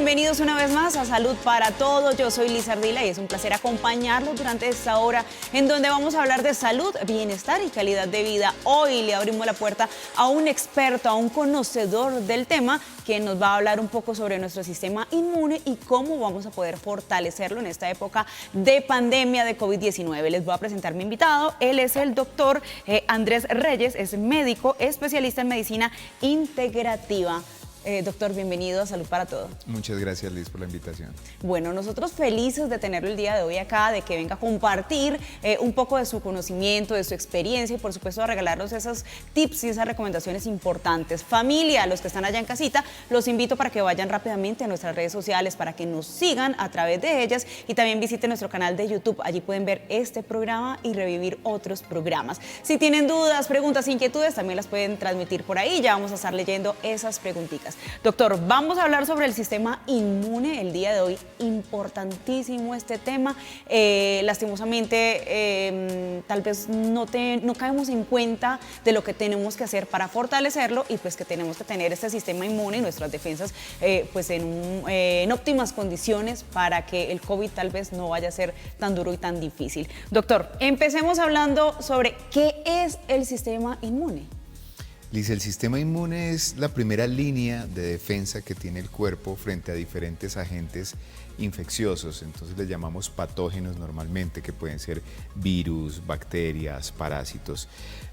bienvenidos una vez más a Salud para Todos. Yo soy Liz Ardila y es un placer acompañarlos durante esta hora en donde vamos a hablar de salud, bienestar y calidad de vida. Hoy le abrimos la puerta a un experto, a un conocedor del tema que nos va a hablar un poco sobre nuestro sistema inmune y cómo vamos a poder fortalecerlo en esta época de pandemia de COVID-19. Les voy a presentar mi invitado. Él es el doctor Andrés Reyes, es médico especialista en medicina integrativa. Doctor, bienvenido a Salud para Todos. Muchas gracias, Liz, por la invitación. Bueno, nosotros felices de tenerlo el día de hoy acá, de que venga a compartir un poco de su conocimiento, de su experiencia y por supuesto a regalarnos esos tips y esas recomendaciones importantes. Familia, los que están allá en casita, los invito para que vayan rápidamente a nuestras redes sociales, para que nos sigan a través de ellas y también visiten nuestro canal de YouTube. Allí pueden ver este programa y revivir otros programas. Si tienen dudas, preguntas, inquietudes, también las pueden transmitir por ahí. Ya vamos a estar leyendo esas preguntitas. Doctor, vamos a hablar sobre el sistema inmune el día de hoy. Importantísimo este tema. Lastimosamente, tal vez no caemos en cuenta de lo que tenemos que hacer para fortalecerlo y pues que tenemos que tener este sistema inmune y nuestras defensas pues en óptimas condiciones para que el COVID tal vez no vaya a ser tan duro y tan difícil. Doctor, empecemos hablando sobre qué es el sistema inmune. Liz, el sistema inmune es la primera línea de defensa que tiene el cuerpo frente a diferentes agentes infecciosos. Entonces les llamamos patógenos normalmente, que pueden ser virus, bacterias, parásitos.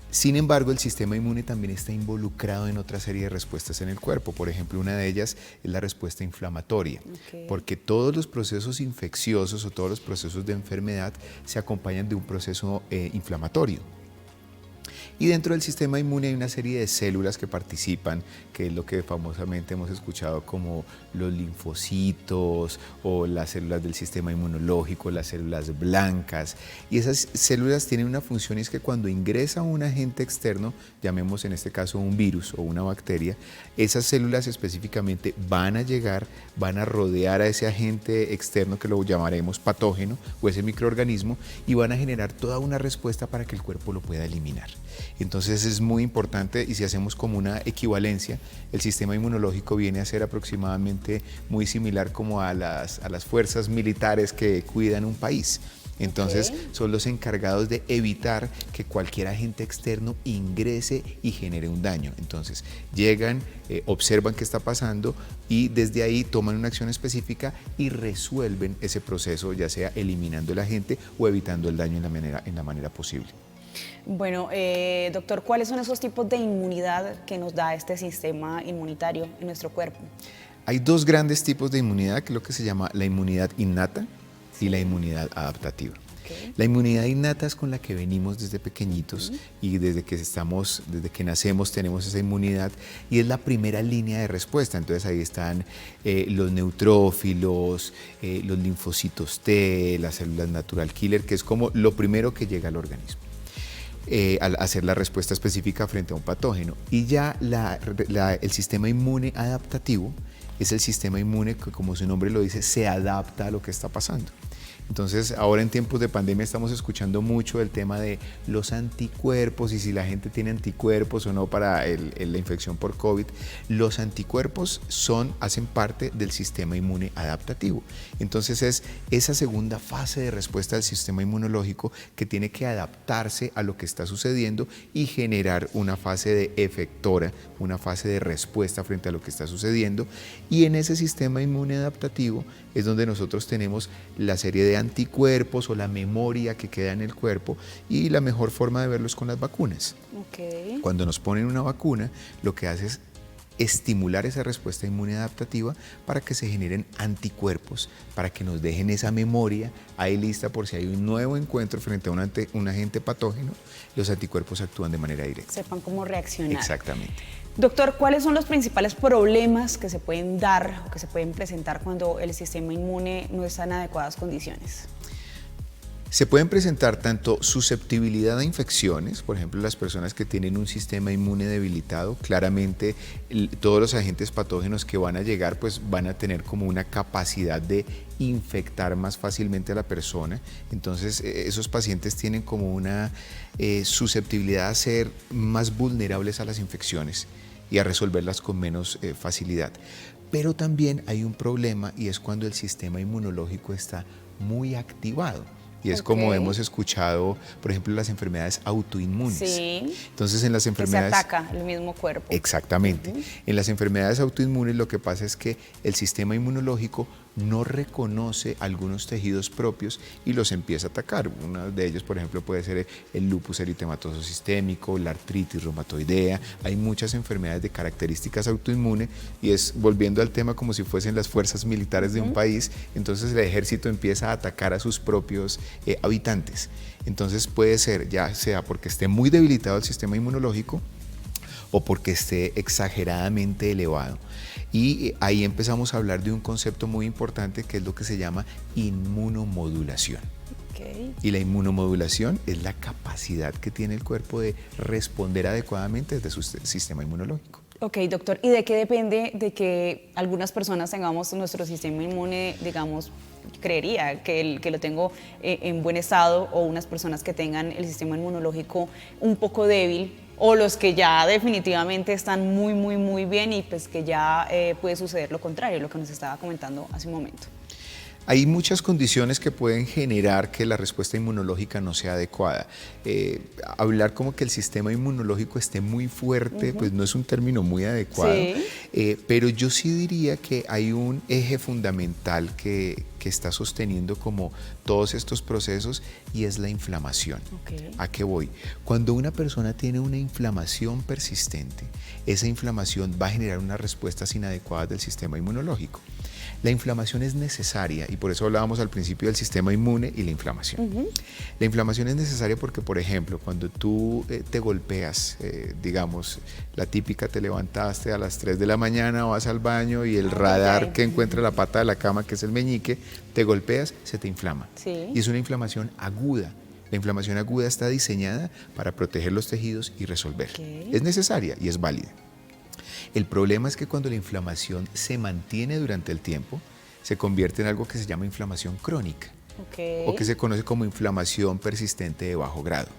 Sin embargo, el sistema inmune también está involucrado en otra serie de respuestas en el cuerpo. Por ejemplo, una de ellas es la respuesta inflamatoria, porque todos los procesos infecciosos o todos los procesos de enfermedad se acompañan de un proceso inflamatorio. Y dentro del sistema inmune hay una serie de células que participan, que es lo que famosamente hemos escuchado como los linfocitos o las células del sistema inmunológico, las células blancas. Y esas células tienen una función y es que cuando ingresa un agente externo, llamemos en este caso un virus o una bacteria, esas células específicamente van a llegar, van a rodear a ese agente externo que lo llamaremos patógeno o ese microorganismo y van a generar toda una respuesta para que el cuerpo lo pueda eliminar. Entonces es muy importante y si hacemos como una equivalencia, el sistema inmunológico viene a ser aproximadamente muy similar como a las fuerzas militares que cuidan un país. Entonces son los encargados de evitar que cualquier agente externo ingrese y genere un daño. Entonces llegan, observan qué está pasando y desde ahí toman una acción específica y resuelven ese proceso, ya sea eliminando el agente o evitando el daño en la manera posible. Bueno, doctor, ¿cuáles son esos tipos de inmunidad que nos da este sistema inmunitario en nuestro cuerpo? Hay dos grandes tipos de inmunidad, que es lo que se llama la inmunidad innata y la inmunidad adaptativa. La inmunidad innata es con la que venimos desde pequeñitos y desde que nacemos tenemos esa inmunidad y es la primera línea de respuesta. Entonces ahí están los neutrófilos, los linfocitos T, las células natural killer, que es como lo primero que llega al organismo. Al hacer la respuesta específica frente a un patógeno. Y ya el sistema inmune adaptativo es el sistema inmune que, como su nombre lo dice, se adapta a lo que está pasando. Entonces, ahora en tiempos de pandemia estamos escuchando mucho el tema de los anticuerpos y si la gente tiene anticuerpos o no para la infección por COVID. Los anticuerpos hacen parte del sistema inmune adaptativo. Entonces, es esa segunda fase de respuesta del sistema inmunológico que tiene que adaptarse a lo que está sucediendo y generar una fase de efectora, una fase de respuesta frente a lo que está sucediendo. Y en ese sistema inmune adaptativo es donde nosotros tenemos la serie de anticuerpos o la memoria que queda en el cuerpo y la mejor forma de verlo es con las vacunas. Cuando nos ponen una vacuna, lo que hace es estimular esa respuesta inmune adaptativa para que se generen anticuerpos, para que nos dejen esa memoria ahí lista por si hay un nuevo encuentro frente a un agente patógeno, los anticuerpos actúan de manera directa. Sepan cómo reaccionar. Exactamente. Doctor, ¿cuáles son los principales problemas que se pueden dar o que se pueden presentar cuando el sistema inmune no está en adecuadas condiciones? Se pueden presentar tanto susceptibilidad a infecciones, por ejemplo, las personas que tienen un sistema inmune debilitado, claramente todos los agentes patógenos que van a llegar pues van a tener como una capacidad de infectar más fácilmente a la persona. Entonces esos pacientes tienen como una susceptibilidad a ser más vulnerables a las infecciones y a resolverlas con menos facilidad. Pero también hay un problema y es cuando el sistema inmunológico está muy activado. Y es como hemos escuchado, por ejemplo, las enfermedades autoinmunes. Sí. Entonces, en las enfermedades... Que se ataca el mismo cuerpo. Exactamente. En las enfermedades autoinmunes lo que pasa es que el sistema inmunológico no reconoce algunos tejidos propios y los empieza a atacar. Uno de ellos, por ejemplo, puede ser el lupus eritematoso sistémico, la artritis reumatoidea. Hay muchas enfermedades de características autoinmunes y es, volviendo al tema, como si fuesen las fuerzas militares de un país, entonces el ejército empieza a atacar a sus propios habitantes. Entonces puede ser, ya sea porque esté muy debilitado el sistema inmunológico o porque esté exageradamente elevado. Y ahí empezamos a hablar de un concepto muy importante que es lo que se llama inmunomodulación. Y la inmunomodulación es la capacidad que tiene el cuerpo de responder adecuadamente desde su sistema inmunológico. Ok, doctor, ¿y de qué depende de que algunas personas tengamos nuestro sistema inmune, digamos, creería que lo tengo en buen estado, o unas personas que tengan el sistema inmunológico un poco débil, o los que ya definitivamente están muy bien y pues que ya puede suceder lo contrario, lo que nos estaba comentando hace un momento? Hay muchas condiciones que pueden generar que la respuesta inmunológica no sea adecuada. Hablar como que el sistema inmunológico esté muy fuerte, pues no es un término muy adecuado, pero yo sí diría que hay un eje fundamental que está sosteniendo como todos estos procesos y es la inflamación. ¿A qué voy? Cuando una persona tiene una inflamación persistente, esa inflamación va a generar unas respuestas inadecuadas del sistema inmunológico. La inflamación es necesaria y por eso hablábamos al principio del sistema inmune y la inflamación. La inflamación es necesaria porque, por ejemplo, cuando tú te golpeas, digamos, la típica, te levantaste a las 3 de la mañana, vas al baño y el radar que encuentra la pata de la cama, que es el meñique, te golpeas, se te inflama. Y es una inflamación aguda. La inflamación aguda está diseñada para proteger los tejidos y resolver. Es necesaria y es válida. El problema es que cuando la inflamación se mantiene durante el tiempo, se convierte en algo que se llama inflamación crónica, o que se conoce como inflamación persistente de bajo grado.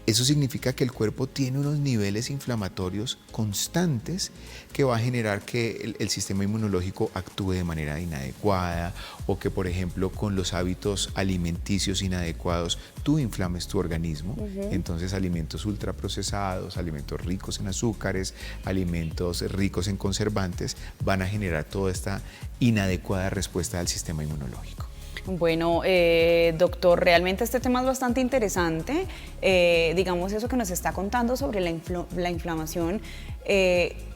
Eso significa que el cuerpo tiene unos niveles inflamatorios constantes que va a generar que el sistema inmunológico actúe de manera inadecuada o que, por ejemplo, con los hábitos alimenticios inadecuados tú inflames tu organismo. Entonces, alimentos ultraprocesados, alimentos ricos en azúcares, alimentos ricos en conservantes van a generar toda esta inadecuada respuesta del sistema inmunológico. Bueno, doctor, realmente este tema es bastante interesante. Digamos, eso que nos está contando sobre la inflamación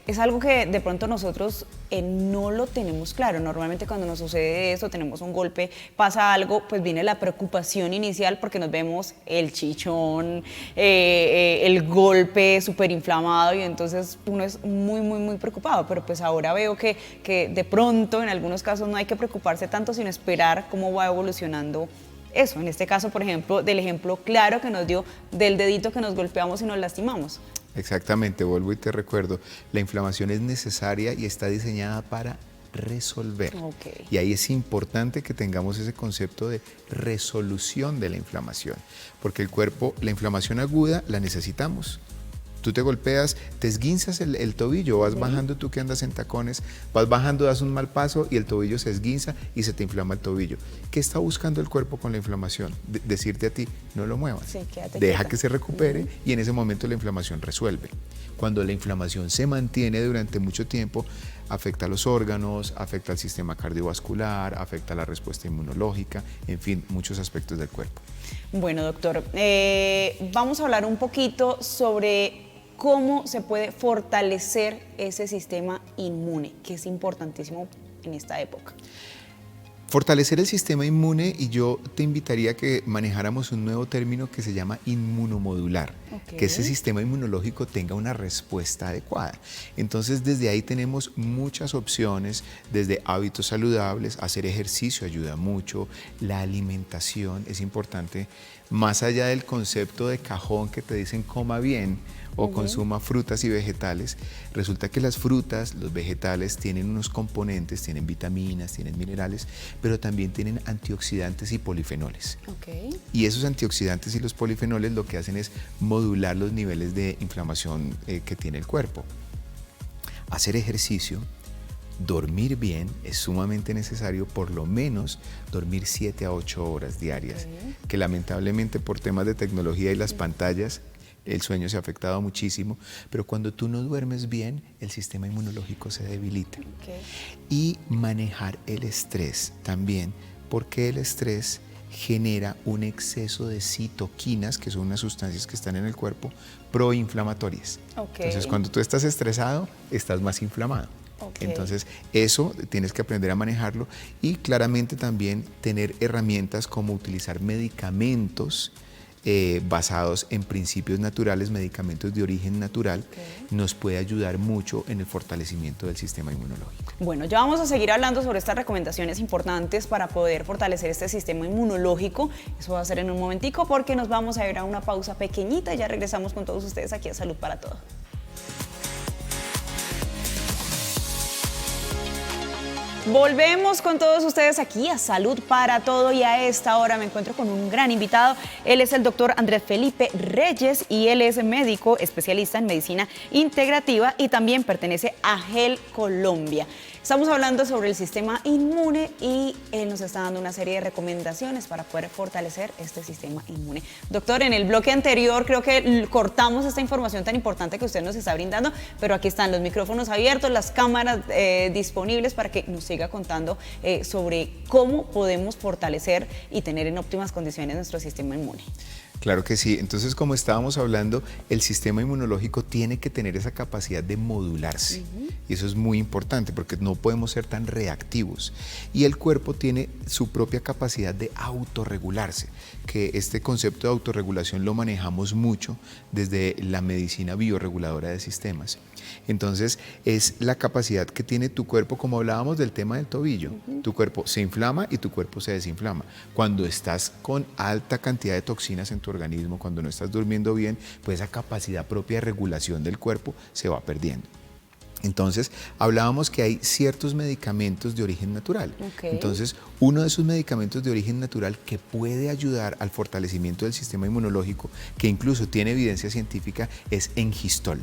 es algo que de pronto nosotros no lo tenemos claro. Normalmente cuando nos sucede eso, tenemos un golpe, pasa algo, pues viene la preocupación inicial porque nos vemos el chichón, el golpe súper inflamado y entonces uno es muy preocupado. Pero pues ahora veo que de pronto en algunos casos no hay que preocuparse tanto, sino esperar cómo va evolucionando eso. En este caso, por ejemplo, del ejemplo claro que nos dio del dedito que nos golpeamos y nos lastimamos. Exactamente, vuelvo y te recuerdo, la inflamación es necesaria y está diseñada para resolver. Y ahí es importante que tengamos ese concepto de resolución de la inflamación, porque el cuerpo, la inflamación aguda la necesitamos. Tú te golpeas, te esguinzas el tobillo, vas bajando, tú que andas en tacones, vas bajando, das un mal paso y el tobillo se esguinza y se te inflama el tobillo. ¿Qué está buscando el cuerpo con la inflamación? Decirte a ti, no lo muevas, deja que se recupere y en ese momento la inflamación resuelve. Cuando la inflamación se mantiene durante mucho tiempo, afecta a los órganos, afecta al sistema cardiovascular, afecta a la respuesta inmunológica, en fin, muchos aspectos del cuerpo. Bueno, doctor, vamos a hablar un poquito sobre cómo se puede fortalecer ese sistema inmune, que es importantísimo en esta época. Fortalecer el sistema inmune, y yo te invitaría a que manejáramos un nuevo término que se llama inmunomodular, que ese sistema inmunológico tenga una respuesta adecuada. Entonces, desde ahí tenemos muchas opciones, desde hábitos saludables, hacer ejercicio ayuda mucho, la alimentación es importante, más allá del concepto de cajón que te dicen coma bien o consuma frutas y vegetales, resulta que las frutas, los vegetales tienen unos componentes, tienen vitaminas, tienen minerales, pero también tienen antioxidantes y polifenoles. Y esos antioxidantes y los polifenoles lo que hacen es modular los niveles de inflamación que tiene el cuerpo. Hacer ejercicio, Dormir bien es sumamente necesario, por lo menos dormir 7 a 8 horas diarias, que lamentablemente por temas de tecnología y las pantallas, el sueño se ha afectado muchísimo, pero cuando tú no duermes bien, el sistema inmunológico se debilita. Y manejar el estrés también, porque el estrés genera un exceso de citoquinas, que son unas sustancias que están en el cuerpo, proinflamatorias. Entonces, cuando tú estás estresado, estás más inflamado. Entonces, eso tienes que aprender a manejarlo y claramente también tener herramientas como utilizar medicamentos basados en principios naturales, medicamentos de origen natural, nos puede ayudar mucho en el fortalecimiento del sistema inmunológico. Bueno, ya vamos a seguir hablando sobre estas recomendaciones importantes para poder fortalecer este sistema inmunológico. Eso va a ser en un momentico porque nos vamos a ir a una pausa pequeñita y ya regresamos con todos ustedes aquí a Salud para Todos. Volvemos con todos ustedes aquí a Salud para Todo y a esta hora me encuentro con un gran invitado. Él es el doctor Andrés Felipe Reyes y él es médico especialista en medicina integrativa y también pertenece a GEL Colombia. Estamos hablando sobre el sistema inmune y él nos está dando una serie de recomendaciones para poder fortalecer este sistema inmune. Doctor, en el bloque anterior creo que cortamos esta información tan importante que usted nos está brindando, pero aquí están los micrófonos abiertos, las cámaras disponibles para que nos siga contando sobre cómo podemos fortalecer y tener en óptimas condiciones nuestro sistema inmune. Claro que sí. Entonces, como estábamos hablando, el sistema inmunológico tiene que tener esa capacidad de modularse. Y eso es muy importante porque no podemos ser tan reactivos. Y el cuerpo tiene su propia capacidad de autorregularse, que este concepto de autorregulación lo manejamos mucho desde la medicina bioreguladora de sistemas. Entonces, es la capacidad que tiene tu cuerpo, como hablábamos del tema del tobillo. Tu cuerpo se inflama y tu cuerpo se desinflama. Cuando estás con alta cantidad de toxinas en tu organismo, cuando no estás durmiendo bien, pues esa capacidad propia de regulación del cuerpo se va perdiendo. Entonces, hablábamos que hay ciertos medicamentos de origen natural. Entonces, uno de esos medicamentos de origen natural que puede ayudar al fortalecimiento del sistema inmunológico, que incluso tiene evidencia científica, es Engistol.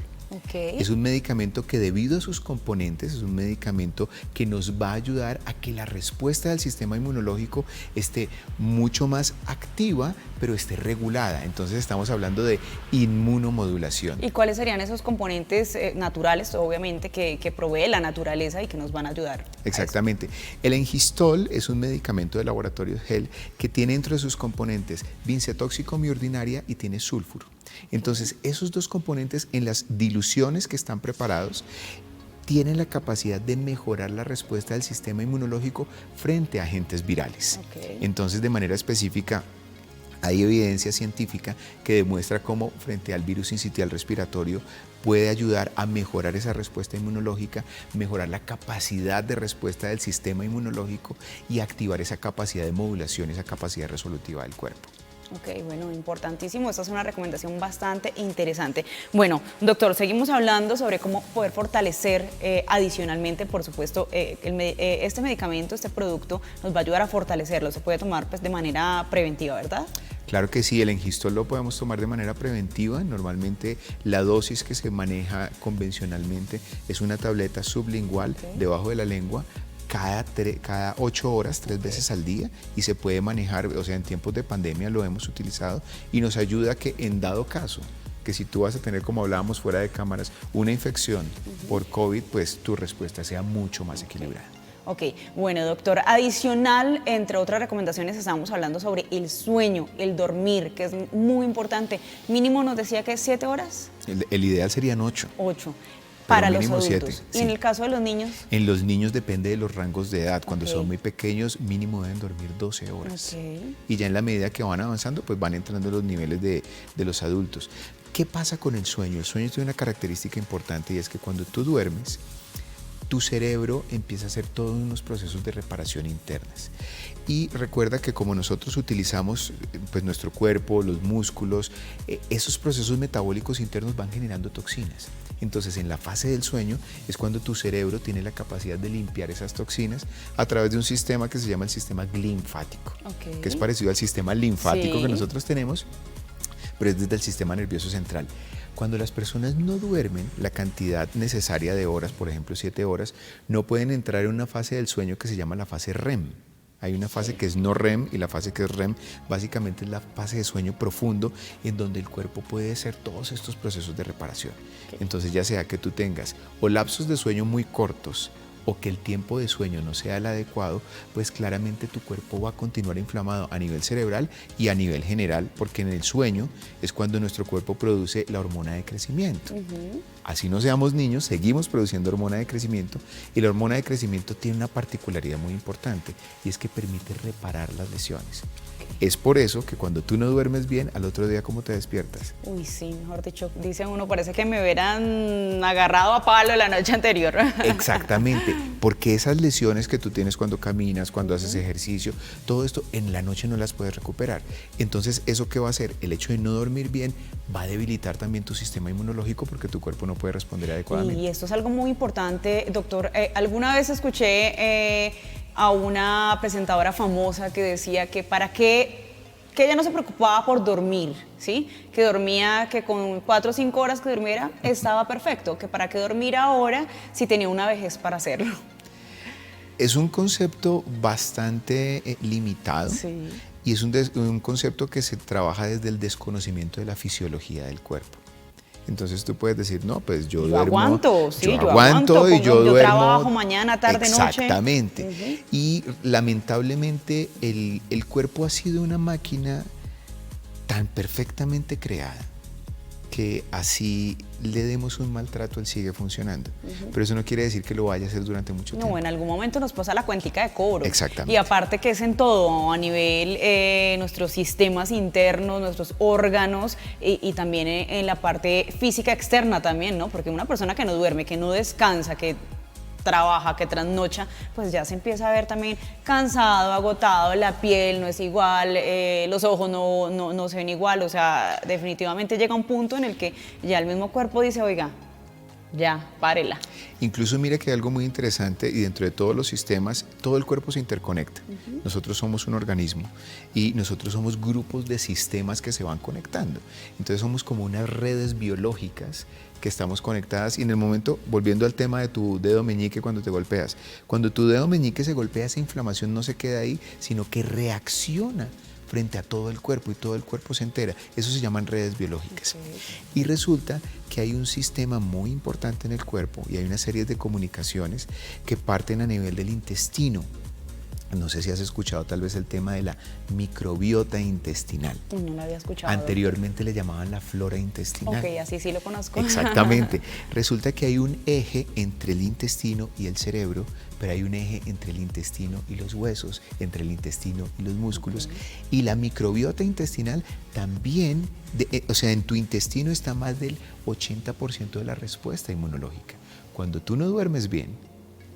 Es un medicamento que debido a sus componentes, es un medicamento que nos va a ayudar a que la respuesta del sistema inmunológico esté mucho más activa, pero esté regulada. Entonces estamos hablando de inmunomodulación. ¿Y cuáles serían esos componentes naturales, obviamente, que provee la naturaleza y que nos van a ayudar? Exactamente. El Engistol es un medicamento de laboratorio GEL que tiene entre sus componentes vincetóxico miordinaria y tiene sulfuro. Entonces, esos dos componentes en las diluciones que están preparados tienen la capacidad de mejorar la respuesta del sistema inmunológico frente a agentes virales. Entonces, de manera específica, hay evidencia científica que demuestra cómo frente al virus sincitial respiratorio puede ayudar a mejorar esa respuesta inmunológica, mejorar la capacidad de respuesta del sistema inmunológico y activar esa capacidad de modulación, esa capacidad resolutiva del cuerpo. Ok, bueno, importantísimo. Esta es una recomendación bastante interesante. Bueno, doctor, seguimos hablando sobre cómo poder fortalecer adicionalmente, por supuesto, este medicamento, este producto, nos va a ayudar a fortalecerlo. Se puede tomar pues, de manera preventiva, ¿verdad? Claro que sí, el Engistol lo podemos tomar de manera preventiva. Normalmente la dosis que se maneja convencionalmente es una tableta sublingual debajo de la lengua, cada 8 horas, 3 veces al día, y se puede manejar, o sea, en tiempos de pandemia lo hemos utilizado y nos ayuda a que en dado caso, que si tú vas a tener, como hablábamos fuera de cámaras, una infección por COVID, pues tu respuesta sea mucho más equilibrada. Ok, bueno, doctor, adicional, entre otras recomendaciones, estábamos hablando sobre el sueño, el dormir, que es muy importante. Mínimo nos decía que es 7 horas. El ideal serían 8. 8. Para los adultos. 7, ¿Y sí. en el caso de los niños? En los niños depende de los rangos de edad. Cuando son muy pequeños, mínimo deben dormir 12 horas. Y ya en la medida que van avanzando, pues van entrando los niveles de los adultos. ¿Qué pasa con el sueño? El sueño tiene una característica importante y es que cuando tú duermes, tu cerebro empieza a hacer todos unos procesos de reparación internas. Y recuerda que como nosotros utilizamos pues, nuestro cuerpo, los músculos, esos procesos metabólicos internos van generando toxinas. Entonces, en la fase del sueño es cuando tu cerebro tiene la capacidad de limpiar esas toxinas a través de un sistema que se llama el sistema linfático, que es parecido al sistema linfático que nosotros tenemos, pero es desde el sistema nervioso central. Cuando las personas no duermen la cantidad necesaria de horas, por ejemplo 7 horas, no pueden entrar en una fase del sueño que se llama la fase REM. Hay una fase que es no REM y la fase que es REM básicamente es la fase de sueño profundo en donde el cuerpo puede hacer todos estos procesos de reparación. Entonces ya sea que tú tengas o lapsos de sueño muy cortos o que el tiempo de sueño no sea el adecuado, pues claramente tu cuerpo va a continuar inflamado a nivel cerebral y a nivel general, porque en el sueño es cuando nuestro cuerpo produce la hormona de crecimiento. Así no seamos niños, seguimos produciendo hormona de crecimiento y la hormona de crecimiento tiene una particularidad muy importante y es que permite reparar las lesiones. Es por eso que cuando tú no duermes bien, al otro día, ¿cómo te despiertas? Uy, sí, mejor dicho, dice uno, parece que me hubieran agarrado a palo la noche anterior. Exactamente, porque esas lesiones que tú tienes cuando caminas, cuando haces ejercicio, todo esto en la noche no las puedes recuperar. Entonces, ¿eso qué va a hacer? El hecho de no dormir bien va a debilitar también tu sistema inmunológico porque tu cuerpo no puede responder adecuadamente. Y esto es algo muy importante, doctor. Alguna vez escuché a una presentadora famosa que decía que que ella no se preocupaba por dormir, ¿sí? Que dormía, que con 4 o 5 horas que durmiera estaba perfecto, que para qué dormir ahora si tenía una vejez para hacerlo. Es un concepto bastante limitado. Sí. Y es un concepto que se trabaja desde el desconocimiento de la fisiología del cuerpo. Entonces tú puedes decir, no, pues yo duermo. Aguanto, sí, yo aguanto y yo duermo. Yo trabajo mañana, tarde, noche. Exactamente. Y lamentablemente el cuerpo ha sido una máquina tan perfectamente creada que así le demos un maltrato, él sigue funcionando. Pero eso no quiere decir que lo vaya a hacer durante mucho tiempo. No, en algún momento nos pasa la cuentica de cobro. Exactamente. Y aparte que es en todo, a nivel nuestros sistemas internos, nuestros órganos y también en la parte física externa también, ¿no? Porque una persona que no duerme, que no descansa, que trabaja, que trasnocha, pues ya se empieza a ver también cansado, agotado, la piel no es igual, los ojos no se ven igual, o sea, definitivamente llega un punto en el que ya el mismo cuerpo dice, oiga, ya, párela. Incluso mira que hay algo muy interesante y dentro de todos los sistemas, todo el cuerpo se interconecta. Nosotros somos un organismo y nosotros somos grupos de sistemas que se van conectando. Entonces somos como unas redes biológicas que estamos conectadas y en el momento, volviendo al tema de tu dedo meñique cuando te golpeas, cuando tu dedo meñique se golpea, esa inflamación no se queda ahí, sino que reacciona frente a todo el cuerpo y todo el cuerpo se entera. Eso se llaman redes biológicas. Y resulta que hay un sistema muy importante en el cuerpo y hay una serie de comunicaciones que parten a nivel del intestino. No sé si has escuchado tal vez el tema de la microbiota intestinal. No lo había escuchado. Anteriormente le llamaban la flora intestinal. Ok, así sí lo conozco. Exactamente. Resulta que hay un eje entre el intestino y el cerebro, pero hay un eje entre el intestino y los huesos, entre el intestino y los músculos. Y la microbiota intestinal también, o sea, en tu intestino está más del 80% de la respuesta inmunológica. Cuando tú no duermes bien,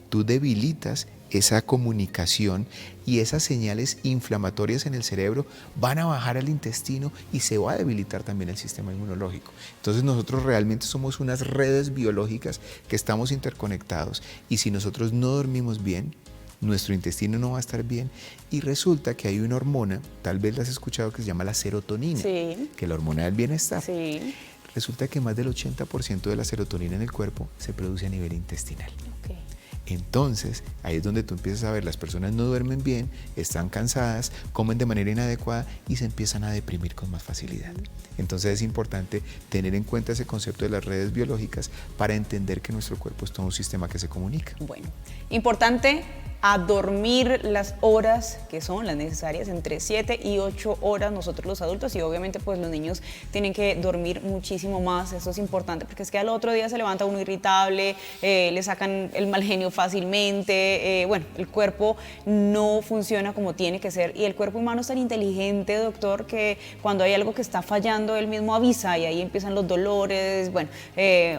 tú debilitas esa comunicación y esas señales inflamatorias en el cerebro van a bajar al intestino y se va a debilitar también el sistema inmunológico. Entonces nosotros realmente somos unas redes biológicas que estamos interconectados y si nosotros no dormimos bien, nuestro intestino no va a estar bien y resulta que hay una hormona, tal vez la has escuchado, que se llama la serotonina, Sí. que es la hormona del bienestar. Sí. Resulta que más del 80% de la serotonina en el cuerpo se produce a nivel intestinal. Okay. Entonces, ahí es donde tú empiezas a ver, las personas no duermen bien, están cansadas, comen de manera inadecuada y se empiezan a deprimir con más facilidad. Entonces es importante tener en cuenta ese concepto de las redes biológicas para entender que nuestro cuerpo es todo un sistema que se comunica. Bueno, importante a dormir las horas que son las necesarias, entre 7 y 8 horas nosotros los adultos y obviamente pues los niños tienen que dormir muchísimo más, eso es importante porque es que al otro día se levanta uno irritable, le sacan el mal genio fácilmente, bueno, el cuerpo no funciona como tiene que ser y el cuerpo humano es tan inteligente, doctor, que cuando hay algo que está fallando él mismo avisa y ahí empiezan los dolores, bueno,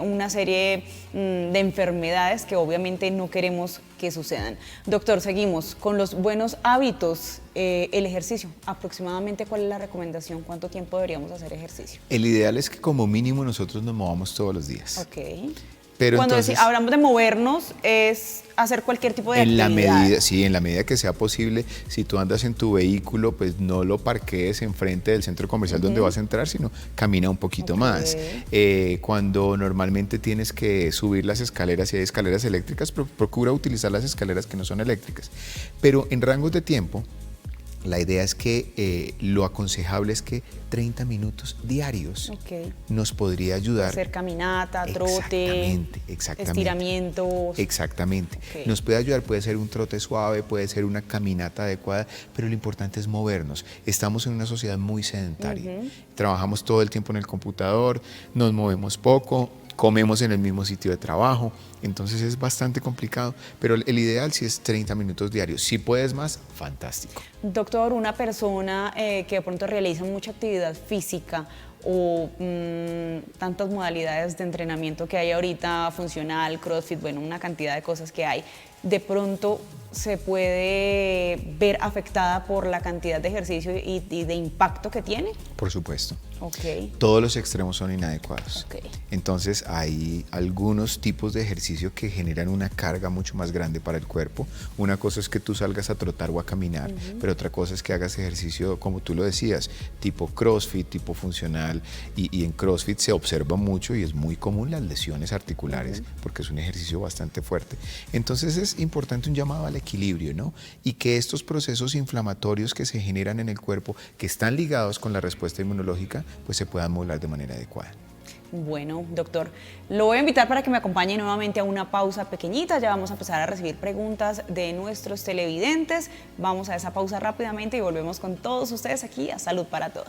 una serie de enfermedades que obviamente no queremos que sucedan. Doctor, seguimos con los buenos hábitos, el ejercicio. Aproximadamente, ¿cuál es la recomendación? ¿Cuánto tiempo deberíamos hacer ejercicio? El ideal es que como mínimo nosotros nos movamos todos los días. Ok. Pero Cuando entonces, hablamos de movernos, es hacer cualquier tipo de en la actividad. medida, sí, en la medida que sea posible, si tú andas en tu vehículo, pues no lo parquees enfrente del centro comercial donde vas a entrar, sino camina un poquito más. Cuando normalmente tienes que subir las escaleras, si hay escaleras eléctricas, procura utilizar las escaleras que no son eléctricas. Pero en rangos de tiempo, la idea es que lo aconsejable es que 30 minutos diarios nos podría ayudar. Hacer caminata, trote, exactamente, estiramientos. Exactamente. Nos puede ayudar, puede ser un trote suave, puede ser una caminata adecuada, pero lo importante es movernos. Estamos en una sociedad muy sedentaria. Trabajamos todo el tiempo en el computador, nos movemos poco, comemos en el mismo sitio de trabajo, entonces es bastante complicado, pero el ideal sí es 30 minutos diarios. Si puedes más, fantástico. Doctor, una persona que de pronto realiza mucha actividad física o tantas modalidades de entrenamiento que hay ahorita, funcional, CrossFit, bueno, una cantidad de cosas que hay, de pronto se puede ver afectada por la cantidad de ejercicio y de impacto que tiene. Por supuesto. Okay. Todos los extremos son inadecuados. Okay. Entonces hay algunos tipos de ejercicio que generan una carga mucho más grande para el cuerpo. Una cosa es que tú salgas a trotar o a caminar, pero otra cosa es que hagas ejercicio, como tú lo decías, tipo CrossFit, tipo funcional, y en CrossFit se observa mucho y es muy común las lesiones articulares, porque es un ejercicio bastante fuerte. Entonces es importante un llamado al equilibrio, ¿no? Y que estos procesos inflamatorios que se generan en el cuerpo, que están ligados con la respuesta inmunológica, pues se puedan modular de manera adecuada. Bueno, doctor, lo voy a invitar para que me acompañe nuevamente a una pausa pequeñita. Ya vamos a empezar a recibir preguntas de nuestros televidentes. Vamos a esa pausa rápidamente y volvemos con todos ustedes aquí a Salud para Todos.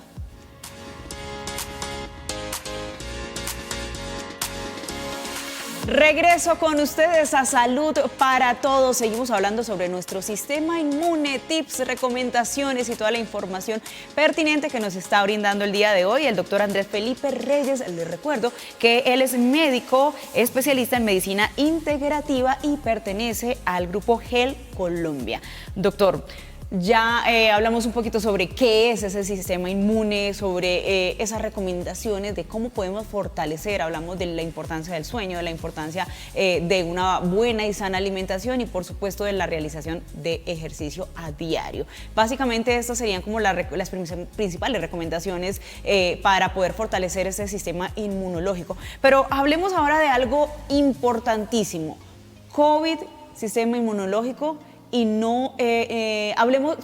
Regreso con ustedes a Salud para Todos. Seguimos hablando sobre nuestro sistema inmune, tips, recomendaciones y toda la información pertinente que nos está brindando el día de hoy el doctor Andrés Felipe Reyes. Les recuerdo que él es médico, especialista en medicina integrativa y pertenece al grupo GEL Colombia. Doctor, ya hablamos un poquito sobre qué es ese sistema inmune, sobre esas recomendaciones de cómo podemos fortalecer. Hablamos de la importancia del sueño, de la importancia de una buena y sana alimentación y por supuesto de la realización de ejercicio a diario. Básicamente estas serían como las principales recomendaciones para poder fortalecer ese sistema inmunológico. Pero hablemos ahora de algo importantísimo: COVID, sistema inmunológico. Y no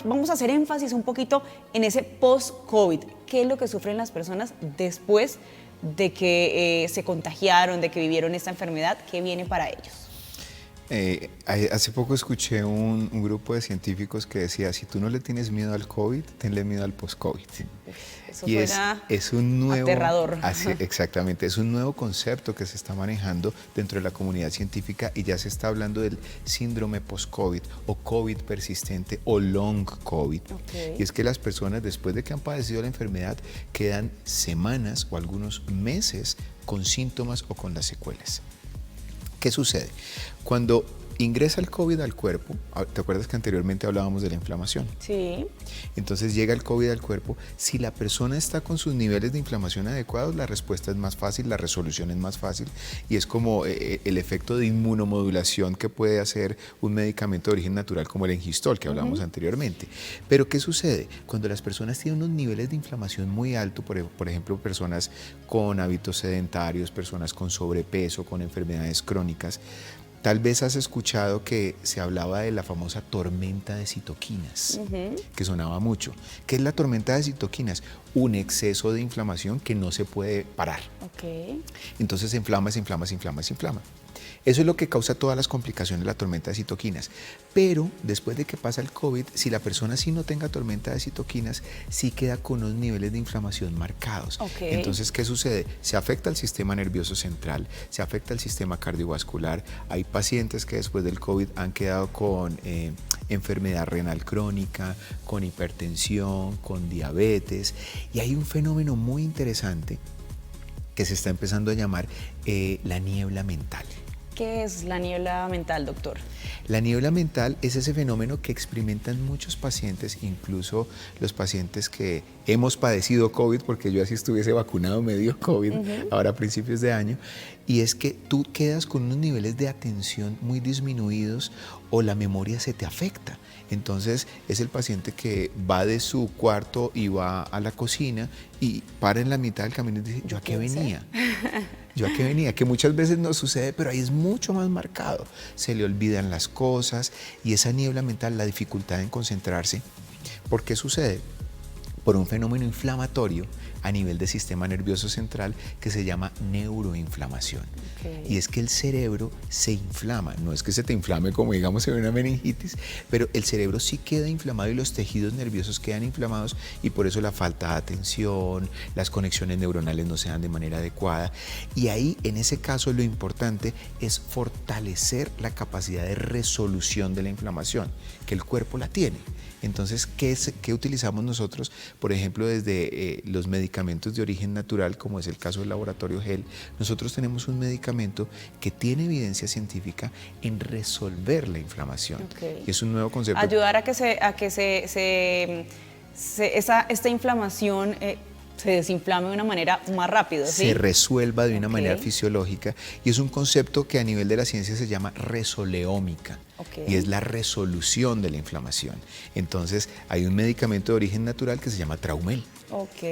vamos a hacer énfasis un poquito en ese post-COVID. ¿Qué es lo que sufren las personas después de que se contagiaron, de que vivieron esta enfermedad? ¿Qué viene para ellos? Hace poco escuché un grupo de científicos que decía: si tú no le tienes miedo al COVID, tenle miedo al post-COVID. Eso y es un nuevo, aterrador. Exactamente, es un nuevo concepto que se está manejando dentro de la comunidad científica y ya se está hablando del síndrome post-COVID o COVID persistente o long COVID. Y es que las personas, después de que han padecido la enfermedad, quedan semanas o algunos meses con síntomas o con las secuelas. ¿Qué sucede? Cuando ingresa el COVID al cuerpo, ¿te acuerdas que anteriormente hablábamos de la inflamación? Sí. Entonces llega el COVID al cuerpo. Si la persona está con sus niveles de inflamación adecuados, la respuesta es más fácil, la resolución es más fácil y es como el efecto de inmunomodulación que puede hacer un medicamento de origen natural como el Engistol que hablamos anteriormente. Pero ¿qué sucede? Cuando las personas tienen unos niveles de inflamación muy altos, por ejemplo, personas con hábitos sedentarios, personas con sobrepeso, con enfermedades crónicas, tal vez has escuchado que se hablaba de la famosa tormenta de citoquinas, que sonaba mucho. ¿Qué es la tormenta de citoquinas? Un exceso de inflamación que no se puede parar. Entonces se inflama. Eso es lo que causa todas las complicaciones de la tormenta de citoquinas. Pero después de que pasa el COVID, si la persona sí no tenga tormenta de citoquinas, sí queda con unos niveles de inflamación marcados. Entonces, ¿qué sucede? Se afecta al sistema nervioso central, se afecta al sistema cardiovascular. Hay pacientes que después del COVID han quedado con enfermedad renal crónica, con hipertensión, con diabetes. Y hay un fenómeno muy interesante que se está empezando a llamar la niebla mental. ¿Qué es la niebla mental, doctor? La niebla mental es ese fenómeno que experimentan muchos pacientes, incluso los pacientes que hemos padecido COVID, porque yo así estuviese vacunado, me dio COVID, ahora a principios de año, y es que tú quedas con unos niveles de atención muy disminuidos o la memoria se te afecta. Entonces es el paciente que va de su cuarto y va a la cocina y para en la mitad del camino y dice, ¿yo a qué venía? ¿Yo a qué venía? Que muchas veces no sucede, pero ahí es mucho más marcado. Se le olvidan las cosas y esa niebla mental, la dificultad en concentrarse. ¿Por qué sucede? Por un fenómeno inflamatorio a nivel del sistema nervioso central que se llama neuroinflamación. Y es que el cerebro se inflama, no es que se te inflame como digamos en una meningitis, pero el cerebro sí queda inflamado y los tejidos nerviosos quedan inflamados y por eso la falta de atención, las conexiones neuronales no se dan de manera adecuada. Y ahí en ese caso lo importante es fortalecer la capacidad de resolución de la inflamación, que el cuerpo la tiene. Entonces, ¿qué utilizamos nosotros? Por ejemplo, desde los medicamentos de origen natural, como es el caso del laboratorio GEL, nosotros tenemos un medicamento que tiene evidencia científica en resolver la inflamación. Y es un nuevo concepto. Ayudar a que esta inflamación se desinflame de una manera más rápida, ¿sí? Se resuelva de una manera fisiológica y es un concepto que a nivel de la ciencia se llama resoleómica y es la resolución de la inflamación. Entonces hay un medicamento de origen natural que se llama Traumel.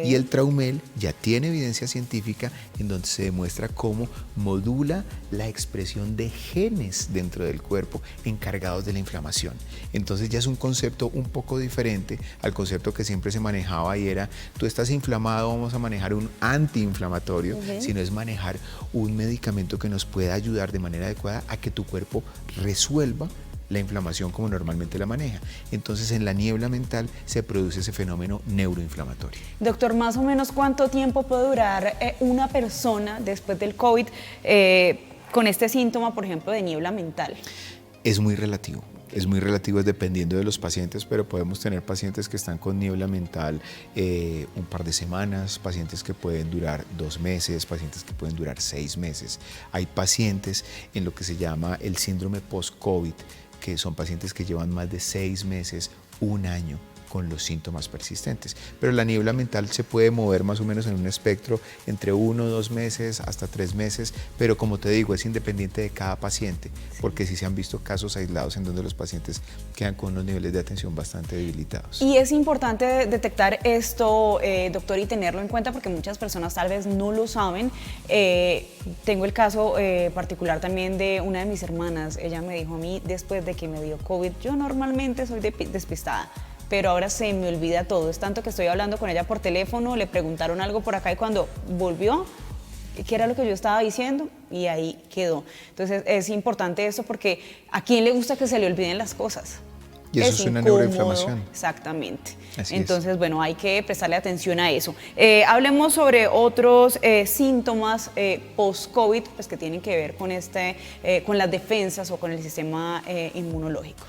Y el Traumel ya tiene evidencia científica en donde se demuestra cómo modula la expresión de genes dentro del cuerpo encargados de la inflamación. Entonces ya es un concepto un poco diferente al concepto que siempre se manejaba y era, tú estás inflamado, vamos a manejar un antiinflamatorio, sino es manejar un medicamento que nos pueda ayudar de manera adecuada a que tu cuerpo resuelva la inflamación como normalmente la maneja. Entonces en la niebla mental se produce ese fenómeno neuroinflamatorio. Doctor, más o menos ¿cuánto tiempo puede durar una persona después del COVID con este síntoma, por ejemplo, de niebla mental? Es muy relativo. Es muy relativo, es dependiendo de los pacientes, pero podemos tener pacientes que están con niebla mental un par de semanas, pacientes que pueden durar 2 meses, pacientes que pueden durar 6 meses. Hay pacientes en lo que se llama el síndrome post-COVID, que son pacientes que llevan más de 6 meses, 1 año con los síntomas persistentes. Pero la niebla mental se puede mover más o menos en un espectro entre 1 o 2 meses hasta 3 meses, pero como te digo, es independiente de cada paciente, porque sí se han visto casos aislados en donde los pacientes quedan con unos niveles de atención bastante debilitados. Y es importante detectar esto, doctor, y tenerlo en cuenta porque muchas personas tal vez no lo saben. Tengo el caso particular también de una de mis hermanas. Ella me dijo a mí, después de que me dio COVID, yo normalmente soy despistada, pero ahora se me olvida todo. Es tanto que estoy hablando con ella por teléfono, le preguntaron algo por acá y cuando volvió, ¿qué era lo que yo estaba diciendo? Y ahí quedó. Entonces es importante esto porque ¿a quién le gusta que se le olviden las cosas? Y eso es una neuroinflamación. Exactamente. Entonces, bueno, hay que prestarle atención a eso. Hablemos sobre otros síntomas post-COVID, pues que tienen que ver con las defensas o con el sistema inmunológico.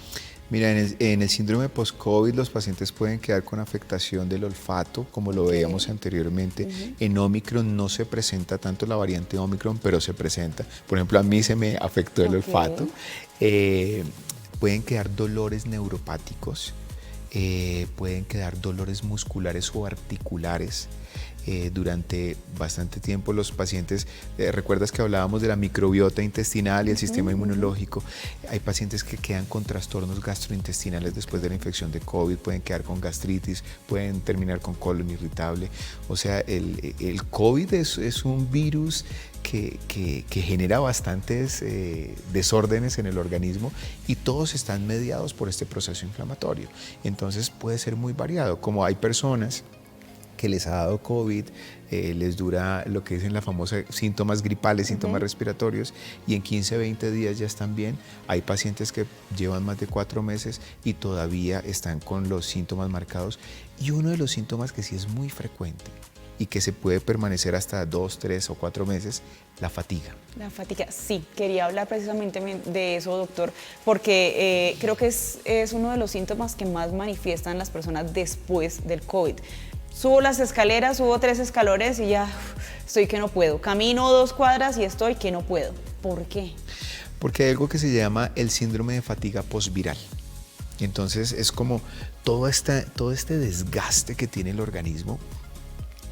Mira, en el síndrome post-COVID los pacientes pueden quedar con afectación del olfato, como lo veíamos anteriormente. En Omicron no se presenta tanto la variante Omicron, pero se presenta. Por ejemplo, a mí se me afectó el olfato. Pueden quedar dolores neuropáticos, pueden quedar dolores musculares o articulares. Durante bastante tiempo los pacientes, recuerdas que hablábamos de la microbiota intestinal y el sistema inmunológico, hay pacientes que quedan con trastornos gastrointestinales después de la infección de COVID, pueden quedar con gastritis, pueden terminar con colon irritable. O sea, el COVID es un virus que genera bastantes desórdenes en el organismo y todos están mediados por este proceso inflamatorio. Entonces puede ser muy variado, como hay personas que les ha dado COVID, les dura lo que dicen la famosa síntomas gripales, síntomas respiratorios, y en 15, 20 días ya están bien. Hay pacientes que llevan más de 4 meses y todavía están con los síntomas marcados. Y uno de los síntomas que sí es muy frecuente y que se puede permanecer hasta 2, 3 o 4 meses, la fatiga. La fatiga, sí, quería hablar precisamente de eso, doctor, porque creo que es uno de los síntomas que más manifiestan las personas después del COVID. Subo las escaleras, subo 3 escalones y ya estoy que no puedo. Camino 2 cuadras y estoy que no puedo. ¿Por qué? Porque hay algo que se llama el síndrome de fatiga posviral. Entonces es como todo este desgaste que tiene el organismo,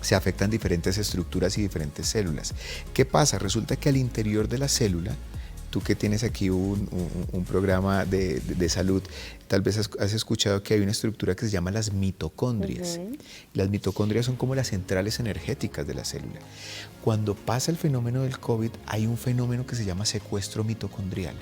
se afectan diferentes estructuras y diferentes células. ¿Qué pasa? Resulta que al interior de la célula, tú que tienes aquí un programa de salud, tal vez has escuchado que hay una estructura que se llama las mitocondrias. Las mitocondrias son como las centrales energéticas de la célula. Cuando pasa el fenómeno del COVID, hay un fenómeno que se llama secuestro mitocondrial.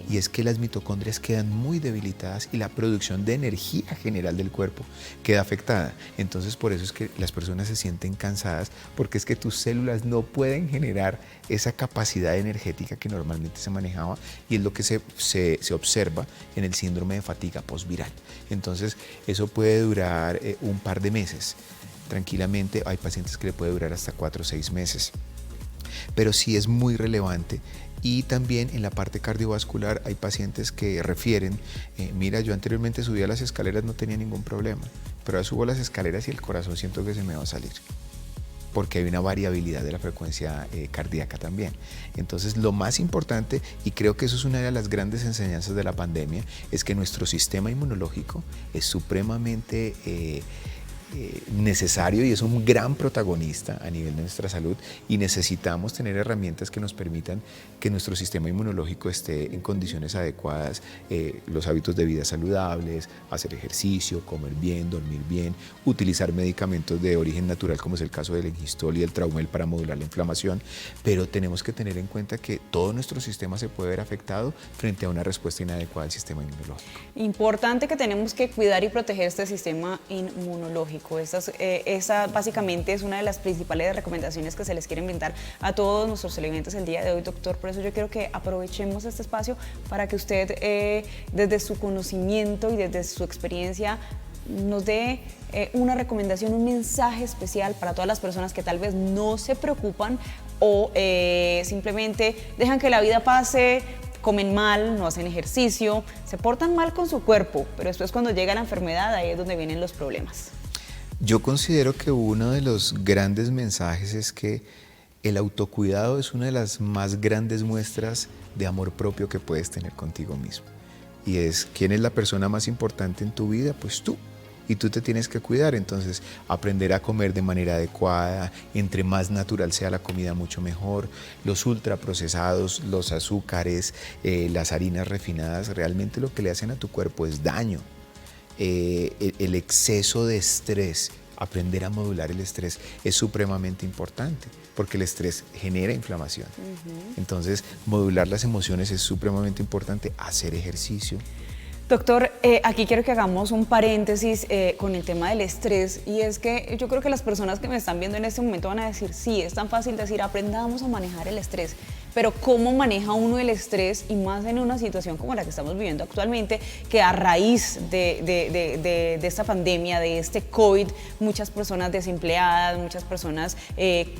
Y es que las mitocondrias quedan muy debilitadas y la producción de energía general del cuerpo queda afectada. Entonces por eso es que las personas se sienten cansadas, porque es que tus células no pueden generar esa capacidad energética que normalmente se manejaba, y es lo que se observa en el síndrome de fatiga posviral. Entonces eso puede durar un par de meses. Tranquilamente hay pacientes que le puede durar hasta 4 o 6 meses. Pero sí es muy relevante. Y también en la parte cardiovascular hay pacientes que refieren, mira, yo anteriormente subía las escaleras, no tenía ningún problema, pero ahora subo las escaleras y el corazón siento que se me va a salir, porque hay una variabilidad de la frecuencia cardíaca también. Entonces lo más importante, y creo que eso es una de las grandes enseñanzas de la pandemia, es que nuestro sistema inmunológico es supremamente necesario y es un gran protagonista a nivel de nuestra salud, y necesitamos tener herramientas que nos permitan que nuestro sistema inmunológico esté en condiciones adecuadas, los hábitos de vida saludables, hacer ejercicio, comer bien, dormir bien, utilizar medicamentos de origen natural como es el caso del Engistol y el Traumel para modular la inflamación, pero tenemos que tener en cuenta que todo nuestro sistema se puede ver afectado frente a una respuesta inadecuada del sistema inmunológico. Importante que tenemos que cuidar y proteger este sistema inmunológico. Esa básicamente es una de las principales recomendaciones que se les quiere brindar a todos nuestros televidentes el día de hoy, doctor. Por eso yo quiero que aprovechemos este espacio para que usted, desde su conocimiento y desde su experiencia, nos dé una recomendación, un mensaje especial para todas las personas que tal vez no se preocupan o simplemente dejan que la vida pase, comen mal, no hacen ejercicio, se portan mal con su cuerpo, pero después cuando llega la enfermedad, ahí es donde vienen los problemas. Yo considero que uno de los grandes mensajes es que el autocuidado es una de las más grandes muestras de amor propio que puedes tener contigo mismo. Y es, ¿quién es la persona más importante en tu vida? Pues tú. Y tú te tienes que cuidar. Entonces, aprender a comer de manera adecuada, entre más natural sea la comida, mucho mejor. Los ultraprocesados, los azúcares, las harinas refinadas, realmente lo que le hacen a tu cuerpo es daño. El exceso de estrés, aprender a modular el estrés es supremamente importante, porque el estrés genera inflamación. Entonces, modular las emociones es supremamente importante, hacer ejercicio. Doctor, aquí quiero que hagamos un paréntesis con el tema del estrés, y es que yo creo que las personas que me están viendo en este momento van a decir, sí, es tan fácil decir, aprendamos a manejar el estrés, pero ¿cómo maneja uno el estrés? Y más en una situación como la que estamos viviendo actualmente, que a raíz de esta pandemia, de este COVID, muchas personas desempleadas, muchas personas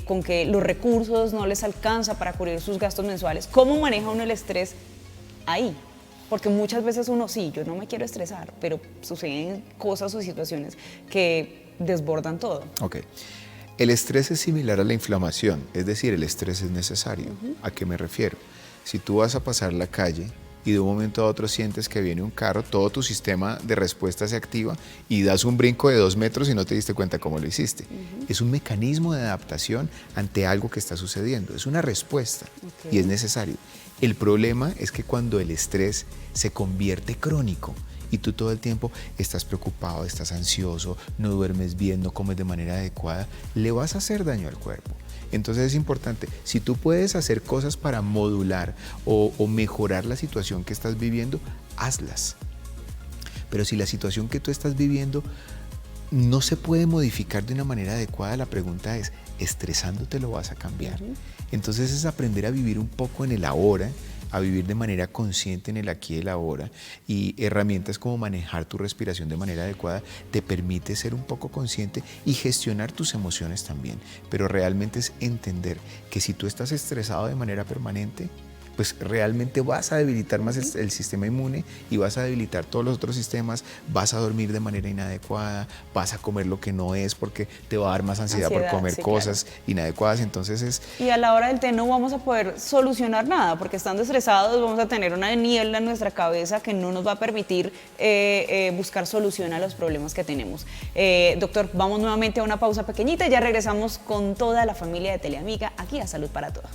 con que los recursos no les alcanza para cubrir sus gastos mensuales. ¿Cómo maneja uno el estrés ahí? Porque muchas veces uno, sí, yo no me quiero estresar, pero suceden cosas o situaciones que desbordan todo. Ok. El estrés es similar a la inflamación, es decir, el estrés es necesario. ¿A qué me refiero? Si tú vas a pasar la calle y de un momento a otro sientes que viene un carro, todo tu sistema de respuesta se activa y das un brinco de 2 metros y no te diste cuenta cómo lo hiciste. Es un mecanismo de adaptación ante algo que está sucediendo, es una respuesta y es necesario. El problema es que cuando el estrés se convierte crónico y tú todo el tiempo estás preocupado, estás ansioso, no duermes bien, no comes de manera adecuada, le vas a hacer daño al cuerpo. Entonces es importante, si tú puedes hacer cosas para modular o mejorar la situación que estás viviendo, hazlas. Pero si la situación que tú estás viviendo no se puede modificar de una manera adecuada, la pregunta es, ¿estresándote lo vas a cambiar? Entonces es aprender a vivir un poco en el ahora, a vivir de manera consciente en el aquí y el ahora, y herramientas como manejar tu respiración de manera adecuada te permite ser un poco consciente y gestionar tus emociones también. Pero realmente es entender que si tú estás estresado de manera permanente, pues realmente vas a debilitar más el sistema inmune y vas a debilitar todos los otros sistemas, vas a dormir de manera inadecuada, vas a comer lo que no es porque te va a dar más ansiedad por comer sí, cosas claro. inadecuadas, entonces es... Y a la hora del té no vamos a poder solucionar nada, porque estando estresados vamos a tener una niebla en nuestra cabeza que no nos va a permitir buscar solución a los problemas que tenemos. Doctor, vamos nuevamente a una pausa pequeñita y ya regresamos con toda la familia de Teleamiga aquí a Salud para Todos.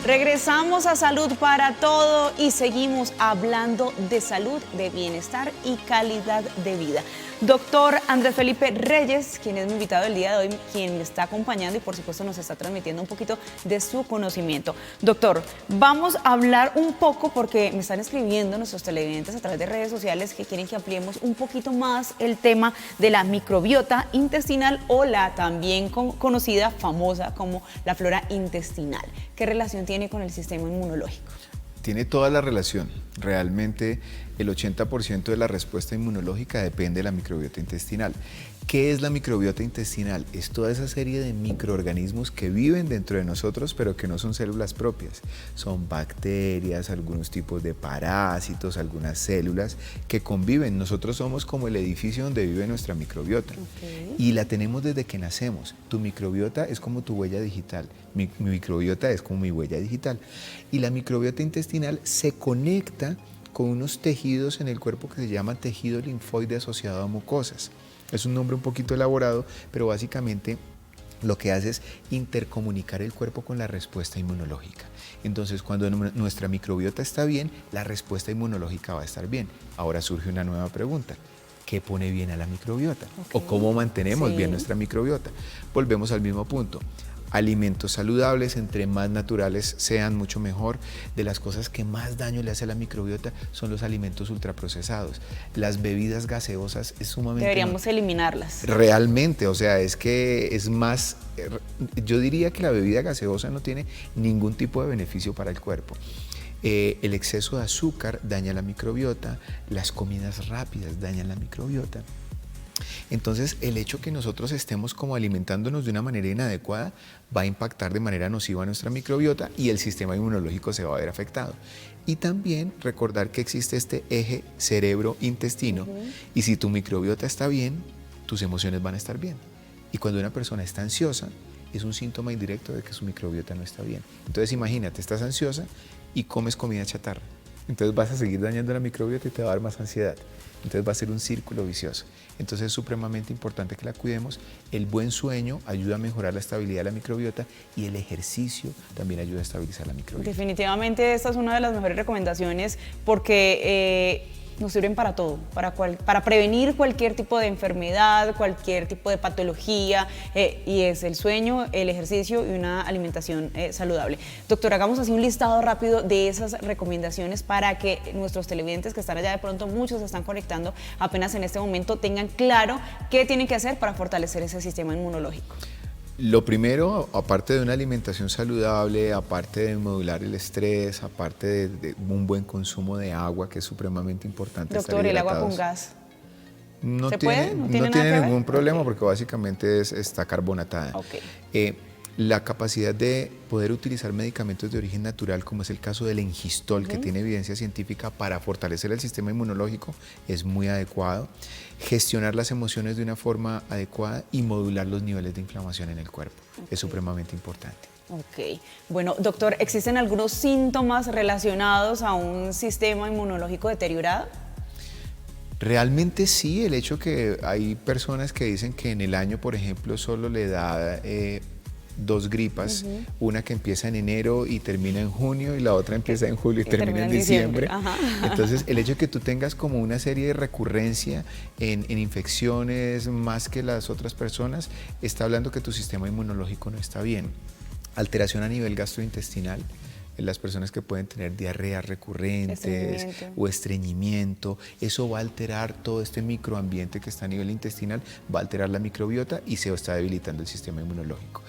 Regresamos a Salud para Todo y seguimos hablando de salud, de bienestar y calidad de vida. Doctor Andrés Felipe Reyes, quien es mi invitado el día de hoy, quien me está acompañando y por supuesto nos está transmitiendo un poquito de su conocimiento. Doctor, vamos a hablar un poco porque me están escribiendo nuestros televidentes a través de redes sociales que quieren que ampliemos un poquito más el tema de la microbiota intestinal o la también conocida, famosa como la flora intestinal. ¿Qué relación tiene con el sistema inmunológico? Tiene toda la relación. Realmente el 80% de la respuesta inmunológica depende de la microbiota intestinal. ¿Qué es la microbiota intestinal? Es toda esa serie de microorganismos que viven dentro de nosotros, pero que no son células propias. Son bacterias, algunos tipos de parásitos, algunas células que conviven. Nosotros somos como el edificio donde vive nuestra microbiota. Y la tenemos desde que nacemos. Tu microbiota es como tu huella digital. Mi microbiota es como mi huella digital. Y la microbiota intestinal se conecta con unos tejidos en el cuerpo que se llama tejido linfoide asociado a mucosas. Es un nombre un poquito elaborado, pero básicamente lo que hace es intercomunicar el cuerpo con la respuesta inmunológica. Entonces, cuando nuestra microbiota está bien, la respuesta inmunológica va a estar bien. Ahora surge una nueva pregunta. ¿Qué pone bien a la microbiota? ¿O cómo mantenemos bien nuestra microbiota? Volvemos al mismo punto. Alimentos saludables, entre más naturales sean, mucho mejor. De las cosas que más daño le hace a la microbiota son los alimentos ultraprocesados. Las bebidas gaseosas es sumamente... Deberíamos eliminarlas. Realmente, o sea, es que es más... Yo diría que la bebida gaseosa no tiene ningún tipo de beneficio para el cuerpo. El exceso de azúcar daña la microbiota, las comidas rápidas dañan la microbiota. Entonces, el hecho que nosotros estemos como alimentándonos de una manera inadecuada va a impactar de manera nociva a nuestra microbiota y el sistema inmunológico se va a ver afectado. Y también recordar que existe este eje cerebro-intestino y si tu microbiota está bien, tus emociones van a estar bien. Y cuando una persona está ansiosa, es un síntoma indirecto de que su microbiota no está bien. Entonces, imagínate, estás ansiosa y comes comida chatarra. Entonces vas a seguir dañando la microbiota y te va a dar más ansiedad. Entonces va a ser un círculo vicioso. Entonces es supremamente importante que la cuidemos. El buen sueño ayuda a mejorar la estabilidad de la microbiota y el ejercicio también ayuda a estabilizar la microbiota. Definitivamente esta es una de las mejores recomendaciones porque nos sirven para todo, para prevenir cualquier tipo de enfermedad, cualquier tipo de patología, y es el sueño, el ejercicio y una alimentación saludable. Doctor, hagamos así un listado rápido de esas recomendaciones para que nuestros televidentes que están allá, de pronto muchos se están conectando apenas en este momento, tengan claro qué tienen que hacer para fortalecer ese sistema inmunológico. Lo primero, aparte de una alimentación saludable, aparte de modular el estrés, aparte de un buen consumo de agua, que es supremamente importante. Doctor, ¿el agua con gas? No ¿Se tiene, puede? no tiene tiene ningún problema porque básicamente está carbonatada. Okay. La capacidad de poder utilizar medicamentos de origen natural, como es el caso del Engistol, que tiene evidencia científica para fortalecer el sistema inmunológico, es muy adecuado. Gestionar las emociones de una forma adecuada y modular los niveles de inflamación en el cuerpo es supremamente importante. Ok. Bueno, doctor, ¿existen algunos síntomas relacionados a un sistema inmunológico deteriorado? Realmente sí, el hecho que hay personas que dicen que en el año, por ejemplo, solo le da 2 gripas, una que empieza en enero y termina en junio y la otra empieza en julio y termina en diciembre. Entonces, el hecho de que tú tengas como una serie de recurrencia en infecciones más que las otras personas, está hablando que tu sistema inmunológico no está bien. Alteración a nivel gastrointestinal, las personas que pueden tener diarreas recurrentes o estreñimiento, eso va a alterar todo este microambiente que está a nivel intestinal, va a alterar la microbiota y se está debilitando el sistema inmunológico.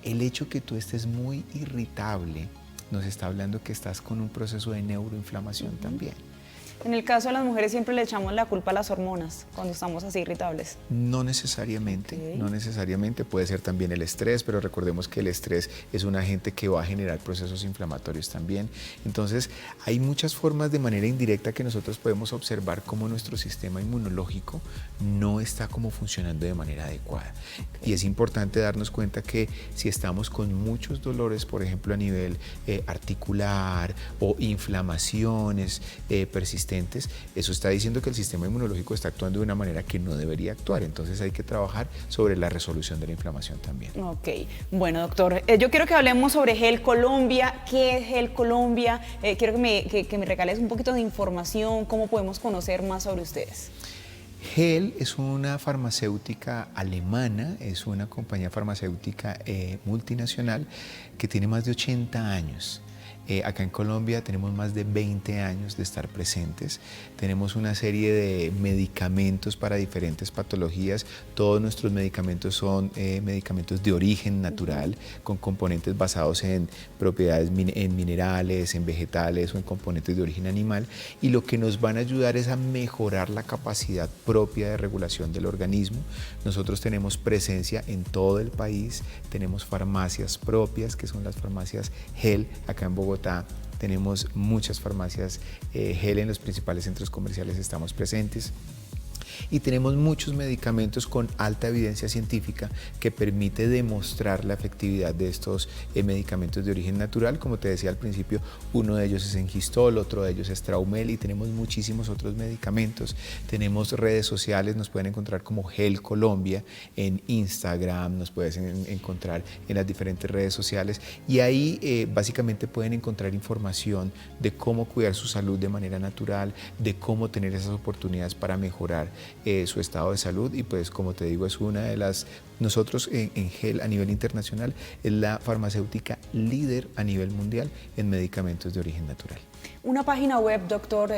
El hecho que tú estés muy irritable nos está hablando que estás con un proceso de neuroinflamación también. En el caso de las mujeres siempre le echamos la culpa a las hormonas cuando estamos así irritables. No necesariamente, no necesariamente, puede ser también el estrés, pero recordemos que el estrés es un agente que va a generar procesos inflamatorios también. Entonces, hay muchas formas de manera indirecta que nosotros podemos observar cómo nuestro sistema inmunológico no está como funcionando de manera adecuada. Y es importante darnos cuenta que si estamos con muchos dolores, por ejemplo, a nivel articular o inflamaciones persistentes, eso está diciendo que el sistema inmunológico está actuando de una manera que no debería actuar. Entonces hay que trabajar sobre la resolución de la inflamación también. Ok, bueno doctor, yo quiero que hablemos sobre Gel Colombia. ¿Qué es Gel Colombia? Quiero que me regales un poquito de información, cómo podemos conocer más sobre ustedes. Gel es una farmacéutica alemana, es una compañía farmacéutica multinacional que tiene más de 80 años. Acá en Colombia tenemos más de 20 años de estar presentes. Tenemos una serie de medicamentos para diferentes patologías. Todos nuestros medicamentos son medicamentos de origen natural, con componentes basados en propiedades en minerales, en vegetales o en componentes de origen animal. Y lo que nos van a ayudar es a mejorar la capacidad propia de regulación del organismo. Nosotros tenemos presencia en todo el país. Tenemos farmacias propias, que son las farmacias Gel, acá en Bogotá. Tenemos muchas farmacias Gel en los principales centros comerciales, estamos presentes. Y tenemos muchos medicamentos con alta evidencia científica que permite demostrar la efectividad de estos medicamentos de origen natural. Como te decía al principio, uno de ellos es Engistol, otro de ellos es Traumel, y tenemos muchísimos otros medicamentos. Tenemos redes sociales, nos pueden encontrar como Gel Colombia en Instagram, nos puedes encontrar en las diferentes redes sociales, y ahí básicamente pueden encontrar información de cómo cuidar su salud de manera natural, de cómo tener esas oportunidades para mejorar su estado de salud. Y pues, como te digo, es una de las, nosotros en Gel a nivel internacional es la farmacéutica líder a nivel mundial en medicamentos de origen natural. Una página web, doctor,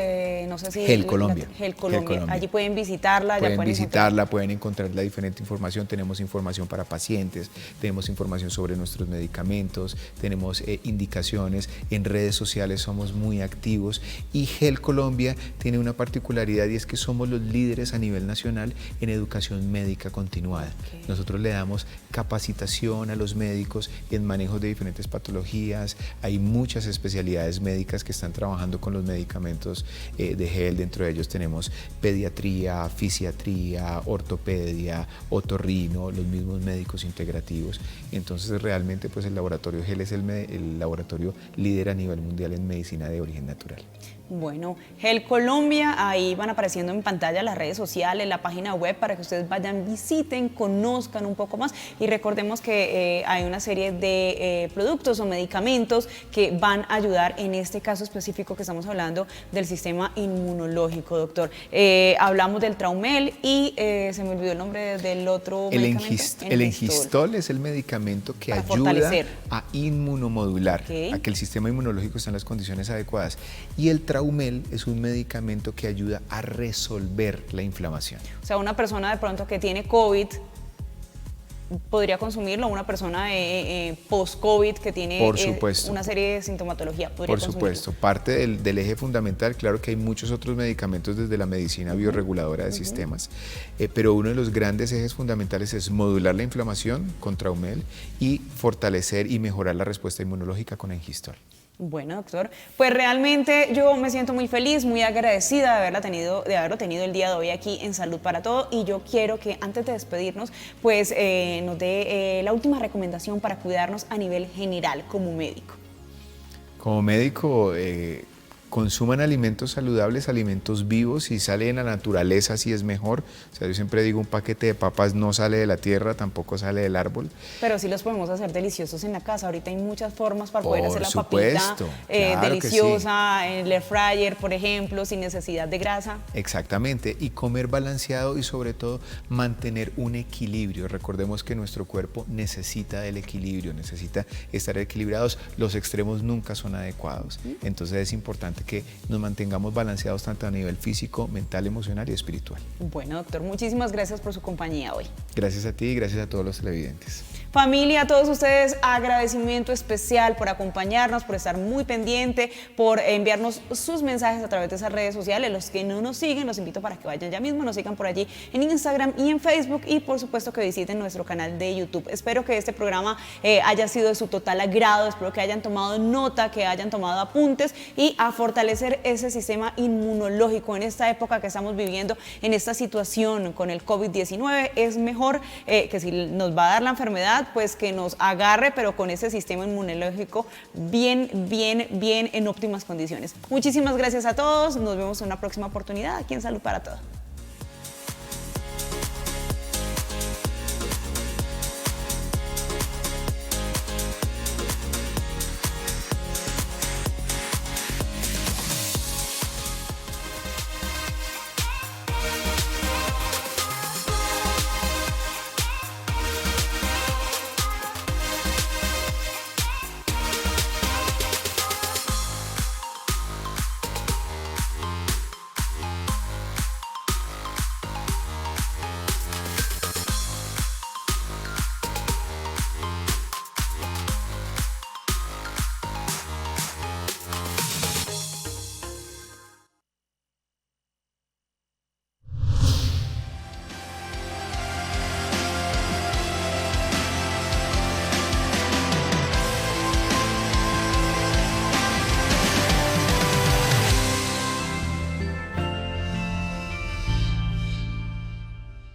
no sé si... Gel Colombia. Gel Colombia. Allí pueden visitarla. Pueden encontrar la diferente información. Tenemos información para pacientes, tenemos información sobre nuestros medicamentos, tenemos indicaciones. En redes sociales somos muy activos, y Gel Colombia tiene una particularidad, y es que somos los líderes a nivel nacional en educación médica continuada. Okay. Nosotros le damos capacitación a los médicos en manejo de diferentes patologías. Hay muchas especialidades médicas que están trabajando con los medicamentos de Gel. Dentro de ellos tenemos pediatría, fisiatría, ortopedia, otorrino, los mismos médicos integrativos. Entonces realmente pues el laboratorio Gel es el laboratorio líder a nivel mundial en medicina de origen natural. Bueno, Gel Colombia, ahí van apareciendo en pantalla las redes sociales, la página web, para que ustedes vayan, visiten, conozcan un poco más, y recordemos que hay una serie de productos o medicamentos que van a ayudar en este caso específico que estamos hablando del sistema inmunológico, doctor. Hablamos del Traumel y se me olvidó el nombre del otro medicamento. El Engistol es el medicamento que ayuda a inmunomodular, a que el sistema inmunológico esté en las condiciones adecuadas. Y el Traumel es un medicamento que ayuda a resolver la inflamación. O sea, una persona de pronto que tiene COVID podría consumirlo, una persona post-COVID que tiene una serie de sintomatología podría consumirlo. Por supuesto, parte del eje fundamental. Claro que hay muchos otros medicamentos desde la medicina bioreguladora de sistemas, pero uno de los grandes ejes fundamentales es modular la inflamación con Traumel y fortalecer y mejorar la respuesta inmunológica con Engistol. Bueno, doctor, pues realmente yo me siento muy feliz, muy agradecida de haberlo tenido el día de hoy aquí en Salud para Todo, y yo quiero que antes de despedirnos, pues nos dé la última recomendación para cuidarnos a nivel general como médico. Como médico, consuman alimentos saludables, alimentos vivos. Si sale en la naturaleza, sí es mejor. O sea, yo siempre digo, un paquete de papas no sale de la tierra, tampoco sale del árbol. Pero sí los podemos hacer deliciosos en la casa. Ahorita hay muchas formas para poder hacer la papita claro, deliciosa, en el air fryer, por ejemplo, sin necesidad de grasa. Exactamente, y comer balanceado, y sobre todo mantener un equilibrio. Recordemos que nuestro cuerpo necesita del equilibrio, necesita estar equilibrados. Los extremos nunca son adecuados. Entonces es importante que nos mantengamos balanceados tanto a nivel físico, mental, emocional y espiritual. Bueno, doctor, muchísimas gracias por su compañía hoy. Gracias a ti y gracias a todos los televidentes. Familia, a todos ustedes, agradecimiento especial por acompañarnos, por estar muy pendiente, por enviarnos sus mensajes a través de esas redes sociales. Los que no nos siguen, los invito para que vayan ya mismo, nos sigan por allí en Instagram y en Facebook, y por supuesto que visiten nuestro canal de YouTube. Espero que este programa haya sido de su total agrado, espero que hayan tomado nota, que hayan tomado apuntes, y a fortalecer ese sistema inmunológico en esta época que estamos viviendo, en esta situación con el COVID-19. Es mejor que si nos va a dar la enfermedad, pues que nos agarre, pero con ese sistema inmunológico bien en óptimas condiciones. Muchísimas gracias a todos, nos vemos en una próxima oportunidad aquí en Salud para Todos.